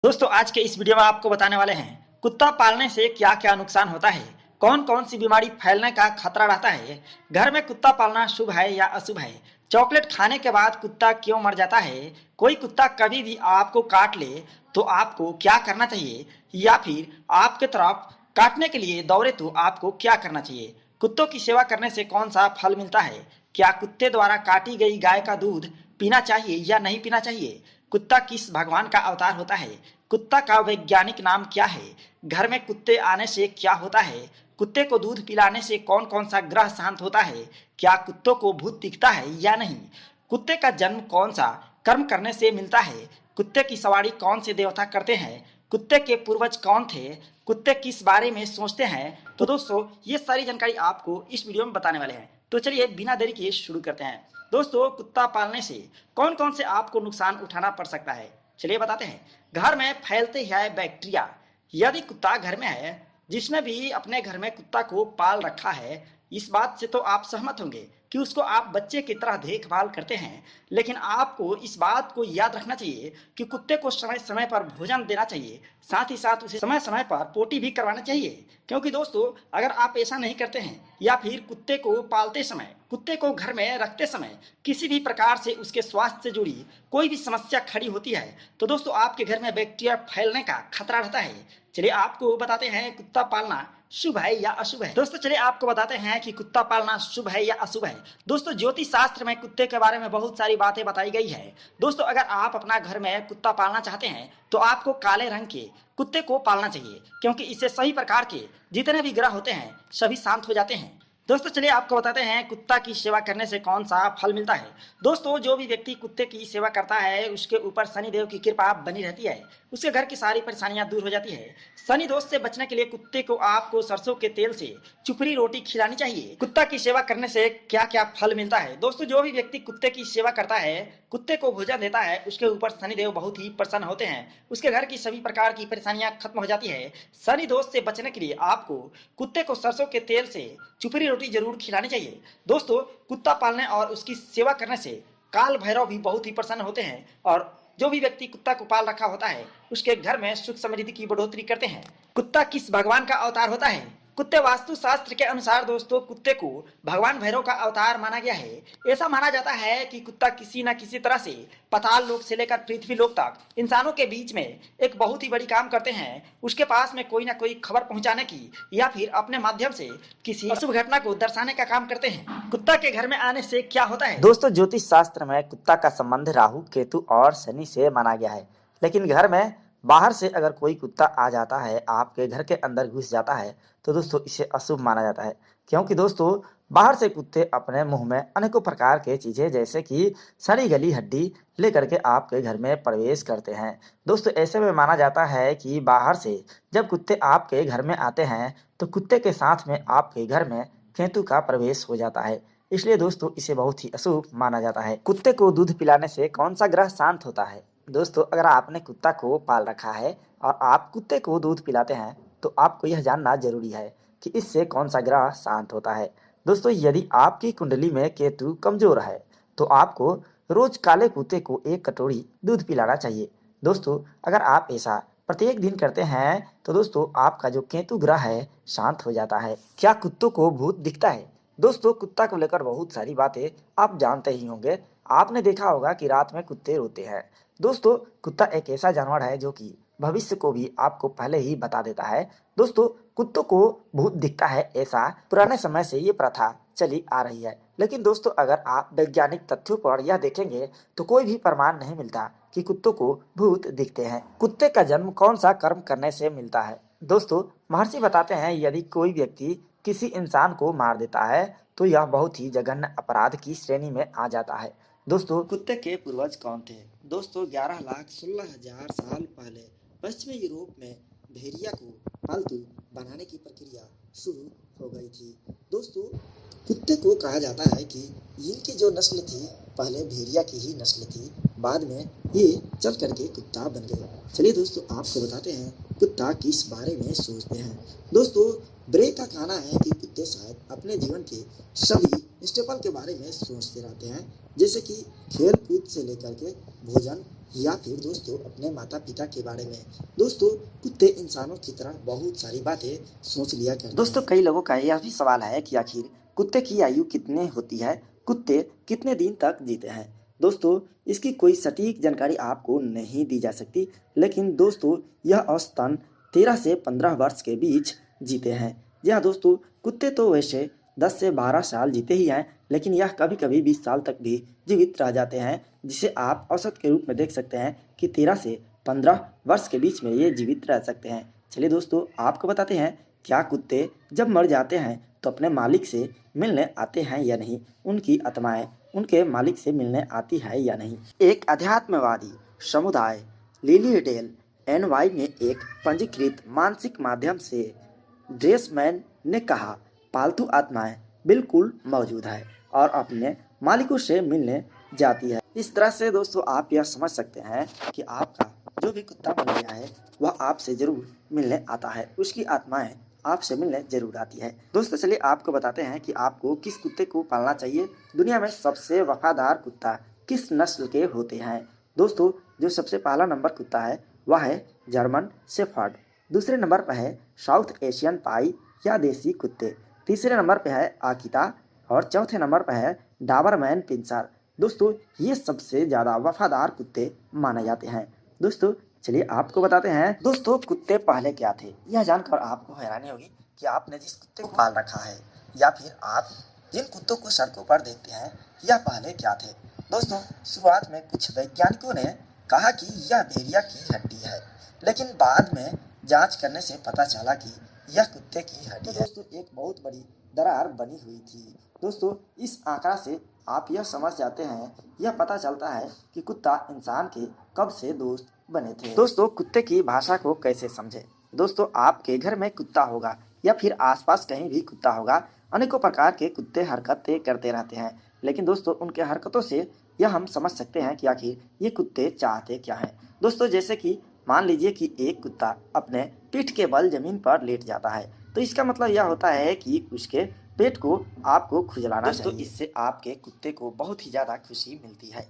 दोस्तों आज के इस वीडियो में आपको बताने वाले हैं कुत्ता पालने से क्या क्या नुकसान होता है, कौन कौन सी बीमारी फैलने का खतरा रहता है, घर में कुत्ता पालना शुभ है या अशुभ है, चॉकलेट खाने के बाद कुत्ता क्यों मर जाता है, कोई कुत्ता कभी भी आपको काट ले तो आपको क्या करना चाहिए, या फिर आपके तरफ काटने के लिए दौड़े तो आपको क्या करना चाहिए, कुत्तों की सेवा करने से कौन सा फल मिलता है, क्या कुत्ते द्वारा काटी गई गाय का दूध पीना चाहिए या नहीं पीना चाहिए, कुत्ता किस भगवान का अवतार होता है, कुत्ता का वैज्ञानिक नाम क्या है, घर में कुत्ते आने से क्या होता है, कुत्ते को दूध पिलाने से कौन कौन सा ग्रह शांत होता है, क्या कुत्तों को भूत दिखता है या नहीं, कुत्ते का जन्म कौन सा कर्म करने से मिलता है, कुत्ते की सवारी कौन से देवता करते हैं, कुत्ते के पूर्वज कौन थे, कुत्ते किस बारे में सोचते हैं। तो दोस्तों ये सारी जानकारी आपको इस वीडियो में बताने वाले हैं, तो चलिए बिना देरी किए शुरू करते हैं। दोस्तों कुत्ता पालने से कौन कौन से आपको नुकसान उठाना पड़ सकता है, चलिए बताते हैं। घर में फैलते हैं बैक्टीरिया। यदि कुत्ता घर में है, जिसने भी अपने घर में कुत्ता को पाल रखा है, इस बात से तो आप सहमत होंगे कि उसको आप बच्चे की तरह देखभाल करते हैं, लेकिन आपको इस बात को याद रखना चाहिए कि कुत्ते को समय समय पर भोजन देना चाहिए, साथ ही साथ उसे समय समय पर पोटी भी करवाना चाहिए। क्योंकि दोस्तों अगर आप ऐसा नहीं करते हैं या फिर कुत्ते को पालते समय, कुत्ते को घर में रखते समय किसी भी प्रकार से उसके स्वास्थ्य से जुड़ी कोई भी समस्या खड़ी होती है, तो दोस्तों आपके घर में बैक्टीरिया फैलने का खतरा रहता है। चलिए आपको बताते हैं कुत्ता पालना शुभ है या अशुभ है। दोस्तों चलिए आपको बताते हैं कि कुत्ता पालना शुभ है या अशुभ है। दोस्तों ज्योतिष शास्त्र में कुत्ते के बारे में बहुत सारी बातें बताई गई है। दोस्तों अगर आप अपना घर में कुत्ता पालना चाहते हैं तो आपको काले रंग के कुत्ते को पालना चाहिए, क्योंकि इससे सभी प्रकार के जितने भी ग्रह होते हैं सभी शांत हो जाते हैं। दोस्तों चलिए आपको बताते हैं कुत्ता की सेवा करने से कौन सा फल मिलता है। दोस्तों जो भी व्यक्ति कुत्ते की सेवा करता है उसके ऊपर शनिदेव की कृपा बनी रहती है, उसके घर की सारी परेशानियां दूर हो जाती है। शनि दोष से बचने के लिए कुत्ते को आपको सरसों के तेल से चुपड़ी रोटी खिलानी चाहिए। कुत्ता की सेवा करने से क्या क्या फल मिलता है। दोस्तों जो भी व्यक्ति कुत्ते की सेवा करता है, कुत्ते को भोजन देता है, उसके ऊपर शनिदेव बहुत ही प्रसन्न होते हैं, उसके घर की सभी प्रकार की परेशानियां खत्म हो जाती है। शनि दोष से बचने के लिए आपको कुत्ते को सरसों के तेल से चुपड़ी रोटी जरूर खिलानी चाहिए। दोस्तों कुत्ता पालने और उसकी सेवा करने से काल भैरव भी बहुत ही प्रसन्न होते हैं, और जो भी व्यक्ति कुत्ता को पाल रखा होता है उसके घर में सुख समृद्धि की बढ़ोतरी करते हैं। कुत्ता किस भगवान का अवतार होता है। कुत्ते वास्तु शास्त्र के अनुसार दोस्तों कुत्ते को भगवान भैरव का अवतार माना गया है। ऐसा माना जाता है कि कुत्ता किसी न किसी तरह से पाताल लोक से लेकर पृथ्वी लोक तक इंसानों के बीच में एक बहुत ही बड़ी काम करते हैं। उसके पास में कोई ना कोई खबर पहुंचाने की या फिर अपने माध्यम से किसी अशुभ घटना को दर्शाने का काम करते हैं। कुत्ता के घर में आने से क्या होता है। दोस्तों ज्योतिष शास्त्र में कुत्ता का संबंध राहु, केतु और शनि से माना गया है, लेकिन घर में बाहर से अगर कोई कुत्ता आ जाता है, आपके घर के अंदर घुस जाता है, तो दोस्तों इसे अशुभ माना जाता है। क्योंकि दोस्तों बाहर से कुत्ते अपने मुंह में अनेकों प्रकार के चीजें जैसे कि सड़ी गली हड्डी लेकर के आपके घर में प्रवेश करते हैं। दोस्तों ऐसे में माना जाता है कि बाहर से जब कुत्ते आपके घर में आते हैं तो कुत्ते के साथ में आपके घर में केतु का प्रवेश हो जाता है, इसलिए दोस्तों इसे बहुत ही अशुभ माना जाता है। कुत्ते को दूध पिलाने से कौन सा ग्रह शांत होता है। दोस्तों अगर आपने कुत्ता को पाल रखा है और आप कुत्ते को दूध पिलाते हैं तो आपको यह जानना जरूरी है कि इससे कौन सा ग्रह शांत होता है। दोस्तों यदि आपकी कुंडली में केतु कमजोर है तो आपको रोज काले कुत्ते को 1 कटोरी दूध पिलाना चाहिए। दोस्तों अगर आप ऐसा प्रत्येक दिन करते हैं तो दोस्तों आपका जो केतु ग्रह है शांत हो जाता है। क्या कुत्तों को भूत दिखता है। दोस्तों कुत्ता को लेकर बहुत सारी बातें आप जानते ही होंगे। आपने देखा होगा कि रात में कुत्ते रोते हैं। दोस्तों कुत्ता एक ऐसा जानवर है जो कि भविष्य को भी आपको पहले ही बता देता है। दोस्तों कुत्तों को भूत दिखता है, ऐसा पुराने समय से ये प्रथा चली आ रही है, लेकिन दोस्तों अगर आप वैज्ञानिक तथ्यों पर यह देखेंगे तो कोई भी प्रमाण नहीं मिलता कि कुत्तों को भूत दिखते हैं। कुत्ते का जन्म कौन सा कर्म करने से मिलता है। दोस्तों महर्षि बताते हैं यदि कोई व्यक्ति किसी इंसान को मार देता है तो यह बहुत ही जघन्य अपराध की श्रेणी में आ जाता है। दोस्तों कुत्ते के पूर्वज कौन थे। दोस्तों 11,16,000 साल पहले पश्चिमी यूरोप में भेड़िया को पालतू बनाने की प्रक्रिया शुरू हो गई थी। दोस्तों कुत्ते को कहा जाता है कि इनकी जो नस्ल थी पहले भेड़िया की ही नस्ल थी, बाद में ये चल करके कुत्ता बन गए। चलिए दोस्तों आपको बताते हैं कुत्ता किस बारे में सोचते हैं। दोस्तों ब्रे का कहना है कि कुत्ते शायद अपने जीवन के सभी स्टेपल के बारे में सोचते रहते हैं, जैसे कि खेल कूद से लेकर के भोजन या फिर दोस्तों अपने माता पिता के बारे में। दोस्तों कुत्ते इंसानों की तरह बहुत सारी बातें सोच लिया करते दोस्तों हैं। कई लोगों का यह भी सवाल है कि आखिर कुत्ते की आयु कितने होती है, कुत्ते कितने दिन तक जीते हैं। दोस्तों इसकी कोई सटीक जानकारी आपको नहीं दी जा सकती, लेकिन दोस्तों यह औसतन 13 से 15 वर्ष के बीच जीते हैं। जी हाँ दोस्तों, कुत्ते तो वैसे 10 से 12 साल जीते ही हैं, लेकिन यह कभी कभी 20 साल तक भी जीवित रह जाते हैं, जिसे आप औसत के रूप में देख सकते हैं कि 13 से 15 वर्ष के बीच में ये जीवित रह सकते हैं। चलिए दोस्तों आपको बताते हैं, क्या कुत्ते जब मर जाते हैं तो अपने मालिक से मिलने आते हैं या नहीं, उनकी आत्माएं उनके मालिक से मिलने आती है या नहीं। एक अध्यात्मवादी समुदाय लिलीडेल एनवाई में एक पंजीकृत मानसिक माध्यम से ड्रेसमैन ने कहा, पालतू आत्माएं बिल्कुल मौजूद है और अपने मालिकों से मिलने जाती है। इस तरह से दोस्तों आप यह समझ सकते हैं कि आपका जो भी कुत्ता मर गया है वह आपसे जरूर मिलने आता है, उसकी आत्माएं आपसे मिलने जरूर आती है। दोस्तों चलिए आपको बताते हैं कि आपको किस कुत्ते को पालना चाहिए। दुनिया में सबसे वफादार कुत्ता किस नस्ल के होते हैं। दोस्तों जो सबसे पहला नंबर कुत्ता है वह है जर्मन शेफर्ड, दूसरे नंबर पर है साउथ एशियन पाई या देसी कुत्ते, तीसरे नंबर पर है आकिता और चौथे नंबर पर है डाबरमैन पिंसर। दोस्तों ये सबसे ज़्यादा वफादार कुत्ते माने जाते हैं। दोस्तों चलिए आपको बताते हैं दोस्तों कुत्ते पहले क्या थे। यह जानकर आपको हैरानी होगी कि आपने जिस कुत्ते को पाल रखा है या फिर आप जिन कुत्तों को सड़कों पर देखते हैं यह पहले क्या थे। दोस्तों शुरुआत में कुछ वैज्ञानिकों ने कहा कि यह भेड़िया की हड्डी है, लेकिन बाद में जांच करने से पता चला कि यह कुत्ते की हड्डी है। दोस्तों एक बहुत बड़ी दरार बनी हुई थी। दोस्तों इस आंकड़ा से आप यह समझ जाते हैं, यह पता चलता है कि कुत्ता इंसान के कब से दोस्त बने थे। दोस्तों कुत्ते की भाषा को कैसे समझे। दोस्तों आपके घर में कुत्ता होगा या फिर आसपास कहीं भी कुत्ता होगा, अनेकों प्रकार के कुत्ते हरकतें करते रहते हैं, लेकिन दोस्तों उनके हरकतों से यह हम समझ सकते हैं कि आखिर ये कुत्ते चाहते क्या हैं। दोस्तों जैसे कि मान लीजिए कि एक कुत्ता अपने पीठ के बल जमीन पर लेट जाता है, तो इसका मतलब यह होता है कि उसके पेट को आपको खुजलाना चाहिए। इससे आपके कुत्ते को बहुत ही ज़्यादा खुशी मिलती है।